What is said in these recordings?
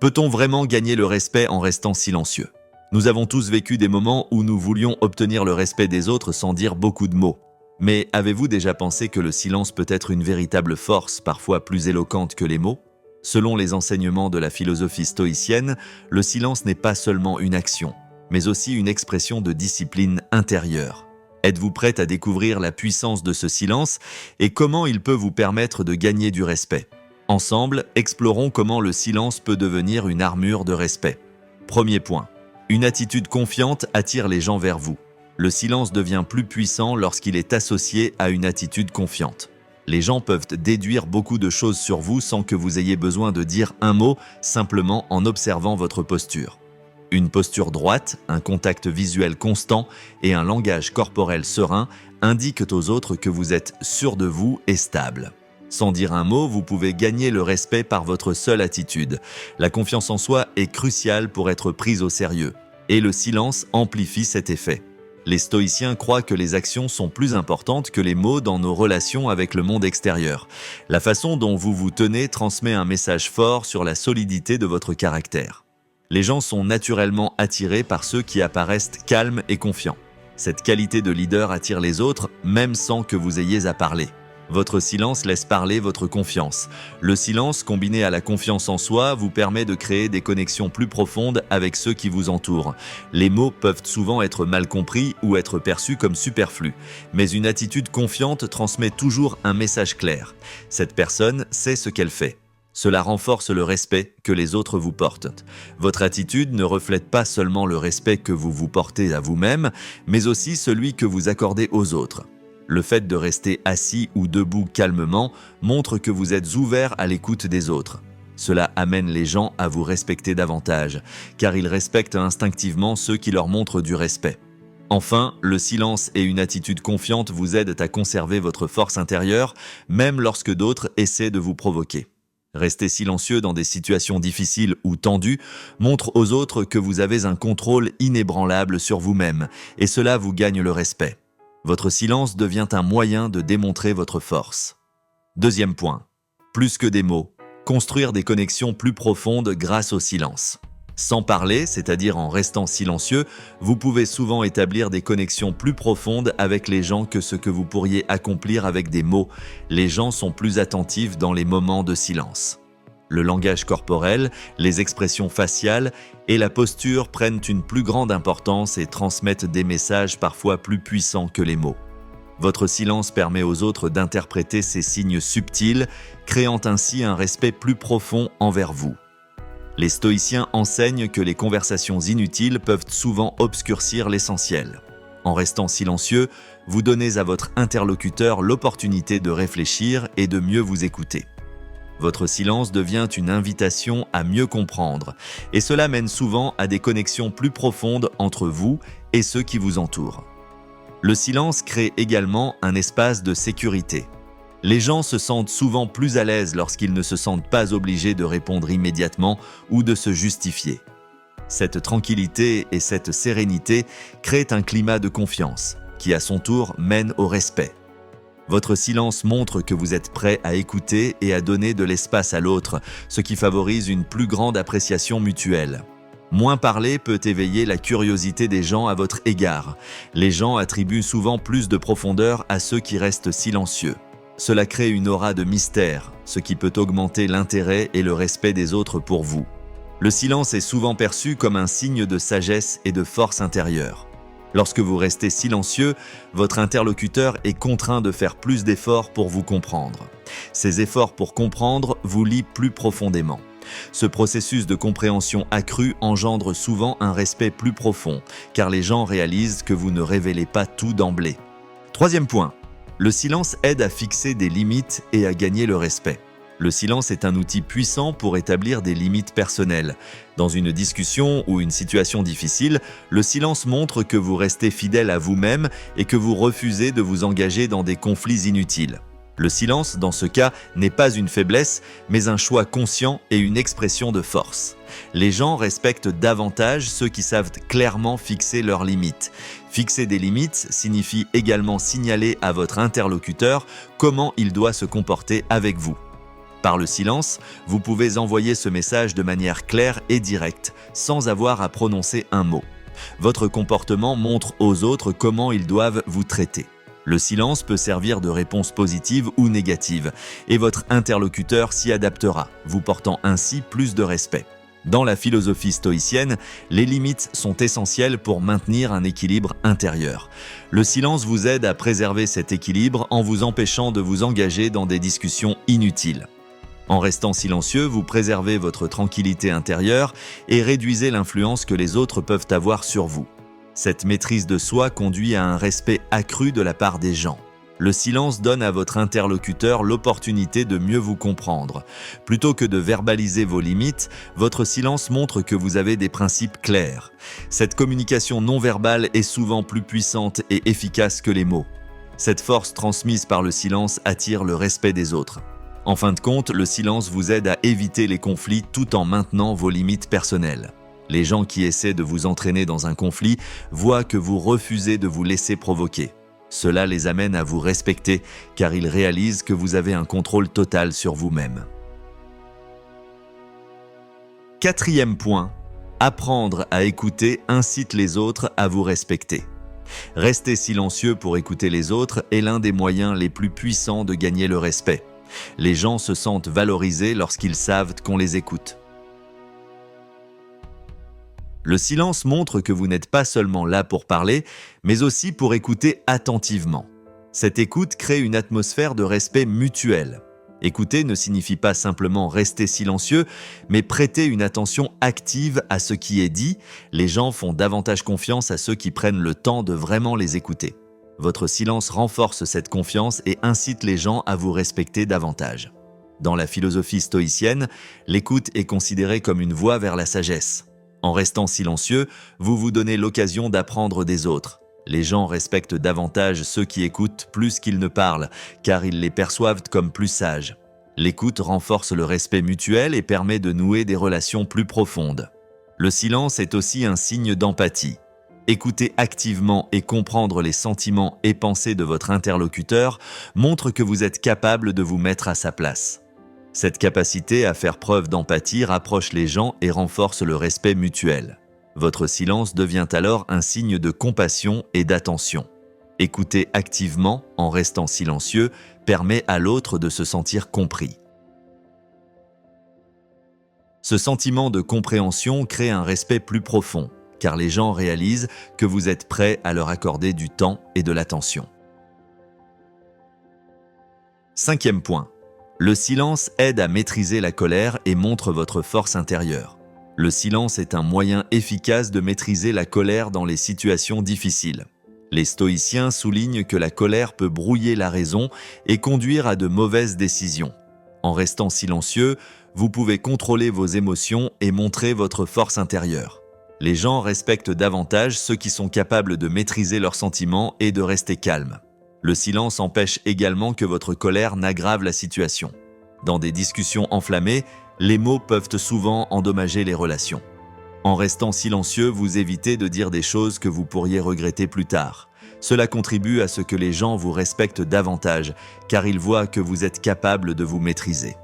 Peut-on vraiment gagner le respect en restant silencieux? Nous avons tous vécu des moments où nous voulions obtenir le respect des autres sans dire beaucoup de mots. Mais avez-vous déjà pensé que le silence peut être une véritable force, parfois plus éloquente que les mots? Selon les enseignements de la philosophie stoïcienne, le silence n'est pas seulement une action, mais aussi une expression de discipline intérieure. Êtes-vous prête à découvrir la puissance de ce silence et comment il peut vous permettre de gagner du respect? Ensemble, explorons comment le silence peut devenir une armure de respect. Premier point. Une attitude confiante attire les gens vers vous. Le silence devient plus puissant lorsqu'il est associé à une attitude confiante. Les gens peuvent déduire beaucoup de choses sur vous sans que vous ayez besoin de dire un mot, simplement en observant votre posture. Une posture droite, un contact visuel constant et un langage corporel serein indiquent aux autres que vous êtes sûr de vous et stable. Sans dire un mot, vous pouvez gagner le respect par votre seule attitude. La confiance en soi est cruciale pour être prise au sérieux, et le silence amplifie cet effet. Les stoïciens croient que les actions sont plus importantes que les mots dans nos relations avec le monde extérieur. La façon dont vous vous tenez transmet un message fort sur la solidité de votre caractère. Les gens sont naturellement attirés par ceux qui apparaissent calmes et confiants. Cette qualité de leader attire les autres, même sans que vous ayez à parler. Votre silence laisse parler votre confiance. Le silence, combiné à la confiance en soi, vous permet de créer des connexions plus profondes avec ceux qui vous entourent. Les mots peuvent souvent être mal compris ou être perçus comme superflus, mais une attitude confiante transmet toujours un message clair. Cette personne sait ce qu'elle fait. Cela renforce le respect que les autres vous portent. Votre attitude ne reflète pas seulement le respect que vous vous portez à vous-même, mais aussi celui que vous accordez aux autres. Le fait de rester assis ou debout calmement montre que vous êtes ouvert à l'écoute des autres. Cela amène les gens à vous respecter davantage, car ils respectent instinctivement ceux qui leur montrent du respect. Enfin, le silence et une attitude confiante vous aident à conserver votre force intérieure, même lorsque d'autres essaient de vous provoquer. Rester silencieux dans des situations difficiles ou tendues montre aux autres que vous avez un contrôle inébranlable sur vous-même, et cela vous gagne le respect. Votre silence devient un moyen de démontrer votre force. Deuxième point. Plus que des mots, construire des connexions plus profondes grâce au silence. Sans parler, c'est-à-dire en restant silencieux, vous pouvez souvent établir des connexions plus profondes avec les gens que ce que vous pourriez accomplir avec des mots. Les gens sont plus attentifs dans les moments de silence. Le langage corporel, les expressions faciales et la posture prennent une plus grande importance et transmettent des messages parfois plus puissants que les mots. Votre silence permet aux autres d'interpréter ces signes subtils, créant ainsi un respect plus profond envers vous. Les stoïciens enseignent que les conversations inutiles peuvent souvent obscurcir l'essentiel. En restant silencieux, vous donnez à votre interlocuteur l'opportunité de réfléchir et de mieux vous écouter. Votre silence devient une invitation à mieux comprendre, et cela mène souvent à des connexions plus profondes entre vous et ceux qui vous entourent. Le silence crée également un espace de sécurité. Les gens se sentent souvent plus à l'aise lorsqu'ils ne se sentent pas obligés de répondre immédiatement ou de se justifier. Cette tranquillité et cette sérénité créent un climat de confiance, qui à son tour mène au respect. Votre silence montre que vous êtes prêt à écouter et à donner de l'espace à l'autre, ce qui favorise une plus grande appréciation mutuelle. Moins parler peut éveiller la curiosité des gens à votre égard. Les gens attribuent souvent plus de profondeur à ceux qui restent silencieux. Cela crée une aura de mystère, ce qui peut augmenter l'intérêt et le respect des autres pour vous. Le silence est souvent perçu comme un signe de sagesse et de force intérieure. Lorsque vous restez silencieux, votre interlocuteur est contraint de faire plus d'efforts pour vous comprendre. Ces efforts pour comprendre vous lient plus profondément. Ce processus de compréhension accrue engendre souvent un respect plus profond, car les gens réalisent que vous ne révélez pas tout d'emblée. Troisième point, le silence aide à fixer des limites et à gagner le respect. Le silence est un outil puissant pour établir des limites personnelles. Dans une discussion ou une situation difficile, le silence montre que vous restez fidèle à vous-même et que vous refusez de vous engager dans des conflits inutiles. Le silence, dans ce cas, n'est pas une faiblesse, mais un choix conscient et une expression de force. Les gens respectent davantage ceux qui savent clairement fixer leurs limites. Fixer des limites signifie également signaler à votre interlocuteur comment il doit se comporter avec vous. Par le silence, vous pouvez envoyer ce message de manière claire et directe, sans avoir à prononcer un mot. Votre comportement montre aux autres comment ils doivent vous traiter. Le silence peut servir de réponse positive ou négative, et votre interlocuteur s'y adaptera, vous portant ainsi plus de respect. Dans la philosophie stoïcienne, les limites sont essentielles pour maintenir un équilibre intérieur. Le silence vous aide à préserver cet équilibre en vous empêchant de vous engager dans des discussions inutiles. En restant silencieux, vous préservez votre tranquillité intérieure et réduisez l'influence que les autres peuvent avoir sur vous. Cette maîtrise de soi conduit à un respect accru de la part des gens. Le silence donne à votre interlocuteur l'opportunité de mieux vous comprendre. Plutôt que de verbaliser vos limites, votre silence montre que vous avez des principes clairs. Cette communication non verbale est souvent plus puissante et efficace que les mots. Cette force transmise par le silence attire le respect des autres. En fin de compte, le silence vous aide à éviter les conflits tout en maintenant vos limites personnelles. Les gens qui essaient de vous entraîner dans un conflit voient que vous refusez de vous laisser provoquer. Cela les amène à vous respecter car ils réalisent que vous avez un contrôle total sur vous-même. Quatrième point, apprendre à écouter incite les autres à vous respecter. Rester silencieux pour écouter les autres est l'un des moyens les plus puissants de gagner le respect. Les gens se sentent valorisés lorsqu'ils savent qu'on les écoute. Le silence montre que vous n'êtes pas seulement là pour parler, mais aussi pour écouter attentivement. Cette écoute crée une atmosphère de respect mutuel. Écouter ne signifie pas simplement rester silencieux, mais prêter une attention active à ce qui est dit. Les gens font davantage confiance à ceux qui prennent le temps de vraiment les écouter. Votre silence renforce cette confiance et incite les gens à vous respecter davantage. Dans la philosophie stoïcienne, l'écoute est considérée comme une voie vers la sagesse. En restant silencieux, vous vous donnez l'occasion d'apprendre des autres. Les gens respectent davantage ceux qui écoutent plus qu'ils ne parlent, car ils les perçoivent comme plus sages. L'écoute renforce le respect mutuel et permet de nouer des relations plus profondes. Le silence est aussi un signe d'empathie. Écouter activement et comprendre les sentiments et pensées de votre interlocuteur montre que vous êtes capable de vous mettre à sa place. Cette capacité à faire preuve d'empathie rapproche les gens et renforce le respect mutuel. Votre silence devient alors un signe de compassion et d'attention. Écouter activement, en restant silencieux, permet à l'autre de se sentir compris. Ce sentiment de compréhension crée un respect plus profond, car les gens réalisent que vous êtes prêt à leur accorder du temps et de l'attention. Cinquième point. Le silence aide à maîtriser la colère et montre votre force intérieure. Le silence est un moyen efficace de maîtriser la colère dans les situations difficiles. Les stoïciens soulignent que la colère peut brouiller la raison et conduire à de mauvaises décisions. En restant silencieux, vous pouvez contrôler vos émotions et montrer votre force intérieure. Les gens respectent davantage ceux qui sont capables de maîtriser leurs sentiments et de rester calmes. Le silence empêche également que votre colère n'aggrave la situation. Dans des discussions enflammées, les mots peuvent souvent endommager les relations. En restant silencieux, vous évitez de dire des choses que vous pourriez regretter plus tard. Cela contribue à ce que les gens vous respectent davantage, car ils voient que vous êtes capable de vous maîtriser.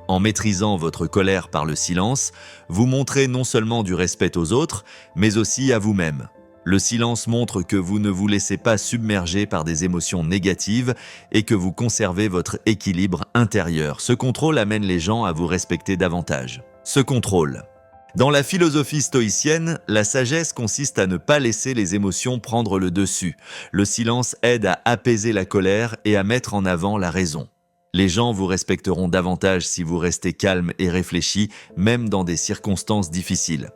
En maîtrisant votre colère par le silence, vous montrez non seulement du respect aux autres, mais aussi à vous-même. Le silence montre que vous ne vous laissez pas submerger par des émotions négatives et que vous conservez votre équilibre intérieur. Ce contrôle amène les gens à vous respecter davantage. Ce contrôle. Dans la philosophie stoïcienne, la sagesse consiste à ne pas laisser les émotions prendre le dessus. Le silence aide à apaiser la colère et à mettre en avant la raison. Les gens vous respecteront davantage si vous restez calme et réfléchi, même dans des circonstances difficiles.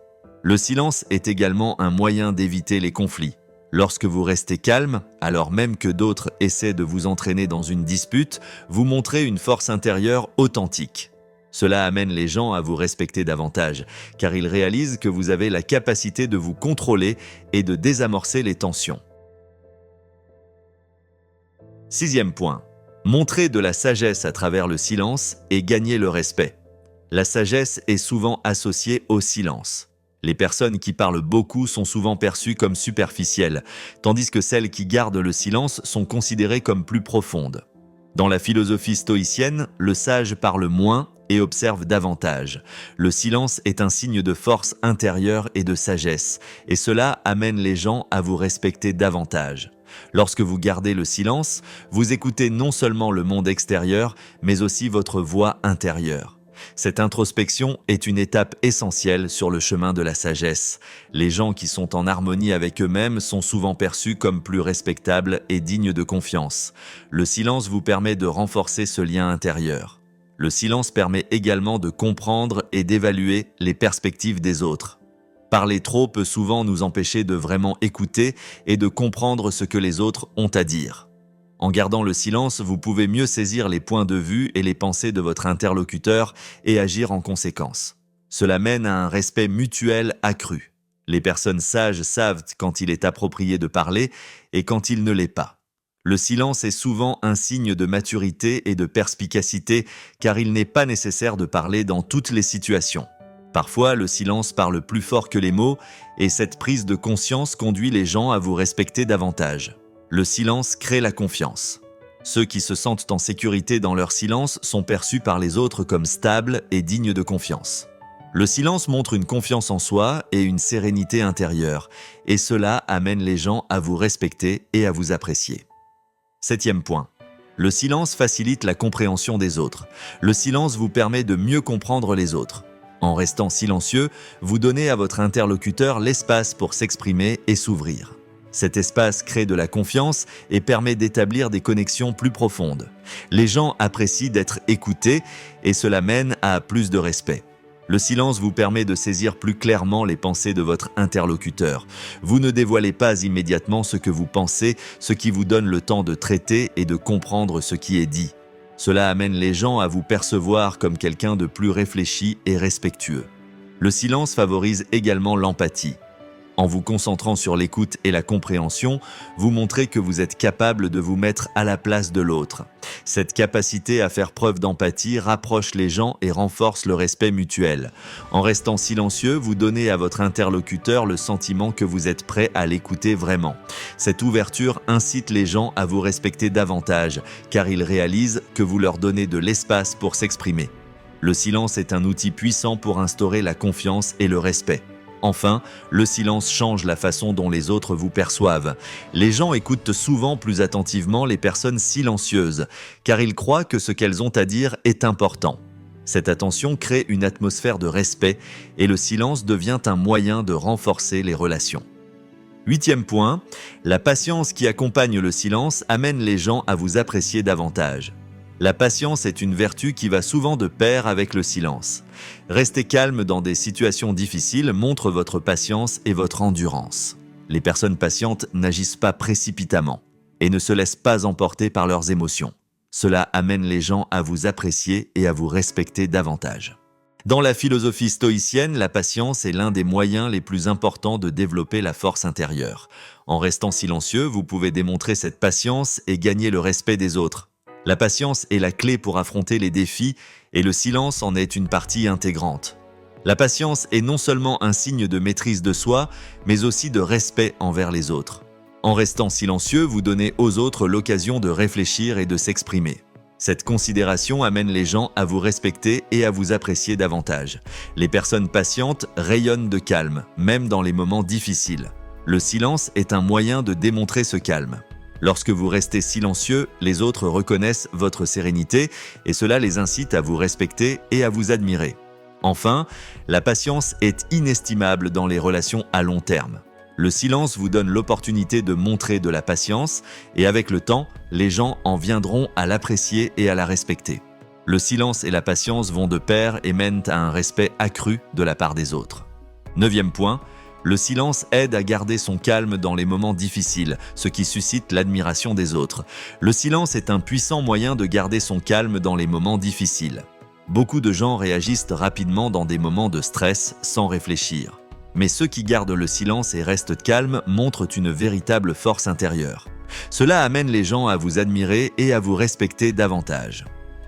Le silence est également un moyen d'éviter les conflits. Lorsque vous restez calme, alors même que d'autres essaient de vous entraîner dans une dispute, vous montrez une force intérieure authentique. Cela amène les gens à vous respecter davantage, car ils réalisent que vous avez la capacité de vous contrôler et de désamorcer les tensions. Sixième point. Montrer de la sagesse à travers le silence et gagner le respect. La sagesse est souvent associée au silence. Les personnes qui parlent beaucoup sont souvent perçues comme superficielles, tandis que celles qui gardent le silence sont considérées comme plus profondes. Dans la philosophie stoïcienne, le sage parle moins et observent davantage. Le silence est un signe de force intérieure et de sagesse, et cela amène les gens à vous respecter davantage. Lorsque vous gardez le silence, vous écoutez non seulement le monde extérieur, mais aussi votre voix intérieure. Cette introspection est une étape essentielle sur le chemin de la sagesse. Les gens qui sont en harmonie avec eux-mêmes sont souvent perçus comme plus respectables et dignes de confiance. Le silence vous permet de renforcer ce lien intérieur. Le silence permet également de comprendre et d'évaluer les perspectives des autres. Parler trop peut souvent nous empêcher de vraiment écouter et de comprendre ce que les autres ont à dire. En gardant le silence, vous pouvez mieux saisir les points de vue et les pensées de votre interlocuteur et agir en conséquence. Cela mène à un respect mutuel accru. Les personnes sages savent quand il est approprié de parler et quand il ne l'est pas. Le silence est souvent un signe de maturité et de perspicacité car il n'est pas nécessaire de parler dans toutes les situations. Parfois, le silence parle plus fort que les mots et cette prise de conscience conduit les gens à vous respecter davantage. Le silence crée la confiance. Ceux qui se sentent en sécurité dans leur silence sont perçus par les autres comme stables et dignes de confiance. Le silence montre une confiance en soi et une sérénité intérieure, et cela amène les gens à vous respecter et à vous apprécier. 7e point. Le silence facilite la compréhension des autres. Le silence vous permet de mieux comprendre les autres. En restant silencieux, vous donnez à votre interlocuteur l'espace pour s'exprimer et s'ouvrir. Cet espace crée de la confiance et permet d'établir des connexions plus profondes. Les gens apprécient d'être écoutés et cela mène à plus de respect. Le silence vous permet de saisir plus clairement les pensées de votre interlocuteur. Vous ne dévoilez pas immédiatement ce que vous pensez, ce qui vous donne le temps de traiter et de comprendre ce qui est dit. Cela amène les gens à vous percevoir comme quelqu'un de plus réfléchi et respectueux. Le silence favorise également l'empathie. En vous concentrant sur l'écoute et la compréhension, vous montrez que vous êtes capable de vous mettre à la place de l'autre. Cette capacité à faire preuve d'empathie rapproche les gens et renforce le respect mutuel. En restant silencieux, vous donnez à votre interlocuteur le sentiment que vous êtes prêt à l'écouter vraiment. Cette ouverture incite les gens à vous respecter davantage, car ils réalisent que vous leur donnez de l'espace pour s'exprimer. Le silence est un outil puissant pour instaurer la confiance et le respect. Enfin, le silence change la façon dont les autres vous perçoivent. Les gens écoutent souvent plus attentivement les personnes silencieuses, car ils croient que ce qu'elles ont à dire est important. Cette attention crée une atmosphère de respect et le silence devient un moyen de renforcer les relations. 8e point, la patience qui accompagne le silence amène les gens à vous apprécier davantage. La patience est une vertu qui va souvent de pair avec le silence. Rester calme dans des situations difficiles montre votre patience et votre endurance. Les personnes patientes n'agissent pas précipitamment et ne se laissent pas emporter par leurs émotions. Cela amène les gens à vous apprécier et à vous respecter davantage. Dans la philosophie stoïcienne, la patience est l'un des moyens les plus importants de développer la force intérieure. En restant silencieux, vous pouvez démontrer cette patience et gagner le respect des autres. La patience est la clé pour affronter les défis et le silence en est une partie intégrante. La patience est non seulement un signe de maîtrise de soi, mais aussi de respect envers les autres. En restant silencieux, vous donnez aux autres l'occasion de réfléchir et de s'exprimer. Cette considération amène les gens à vous respecter et à vous apprécier davantage. Les personnes patientes rayonnent de calme, même dans les moments difficiles. Le silence est un moyen de démontrer ce calme. Lorsque vous restez silencieux, les autres reconnaissent votre sérénité et cela les incite à vous respecter et à vous admirer. Enfin, la patience est inestimable dans les relations à long terme. Le silence vous donne l'opportunité de montrer de la patience et avec le temps, les gens en viendront à l'apprécier et à la respecter. Le silence et la patience vont de pair et mènent à un respect accru de la part des autres. 9e point, le silence aide à garder son calme dans les moments difficiles, ce qui suscite l'admiration des autres. Le silence est un puissant moyen de garder son calme dans les moments difficiles. Beaucoup de gens réagissent rapidement dans des moments de stress sans réfléchir. Mais ceux qui gardent le silence et restent calmes montrent une véritable force intérieure. Cela amène les gens à vous admirer et à vous respecter davantage.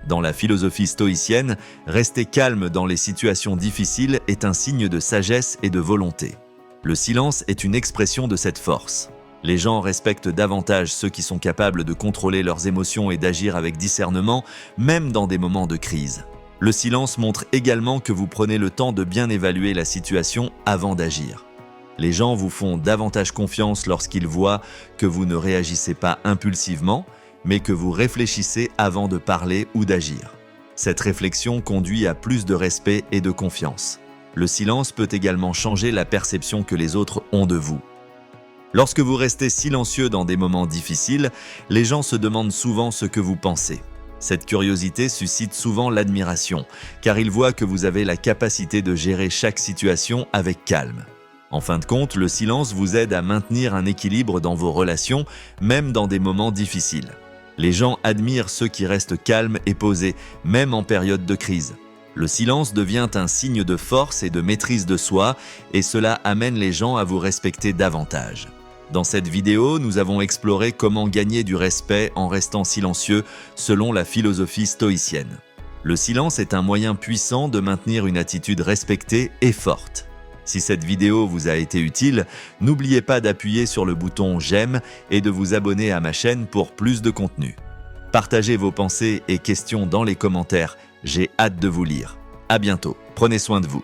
Dans la philosophie stoïcienne, rester calme dans les situations difficiles est un signe de sagesse et de volonté. Le silence est une expression de cette force. Les gens respectent davantage ceux qui sont capables de contrôler leurs émotions et d'agir avec discernement, même dans des moments de crise. Le silence montre également que vous prenez le temps de bien évaluer la situation avant d'agir. Les gens vous font davantage confiance lorsqu'ils voient que vous ne réagissez pas impulsivement, mais que vous réfléchissez avant de parler ou d'agir. Cette réflexion conduit à plus de respect et de confiance. Le silence peut également changer la perception que les autres ont de vous. Lorsque vous restez silencieux dans des moments difficiles, les gens se demandent souvent ce que vous pensez. Cette curiosité suscite souvent l'admiration, car ils voient que vous avez la capacité de gérer chaque situation avec calme. En fin de compte, le silence vous aide à maintenir un équilibre dans vos relations, même dans des moments difficiles. Les gens admirent ceux qui restent calmes et posés, même en période de crise. Le silence devient un signe de force et de maîtrise de soi, et cela amène les gens à vous respecter davantage. Dans cette vidéo, nous avons exploré comment gagner du respect en restant silencieux selon la philosophie stoïcienne. Le silence est un moyen puissant de maintenir une attitude respectée et forte. Si cette vidéo vous a été utile, n'oubliez pas d'appuyer sur le bouton j'aime et de vous abonner à ma chaîne pour plus de contenu. Partagez vos pensées et questions dans les commentaires, j'ai hâte de vous lire. À bientôt, prenez soin de vous.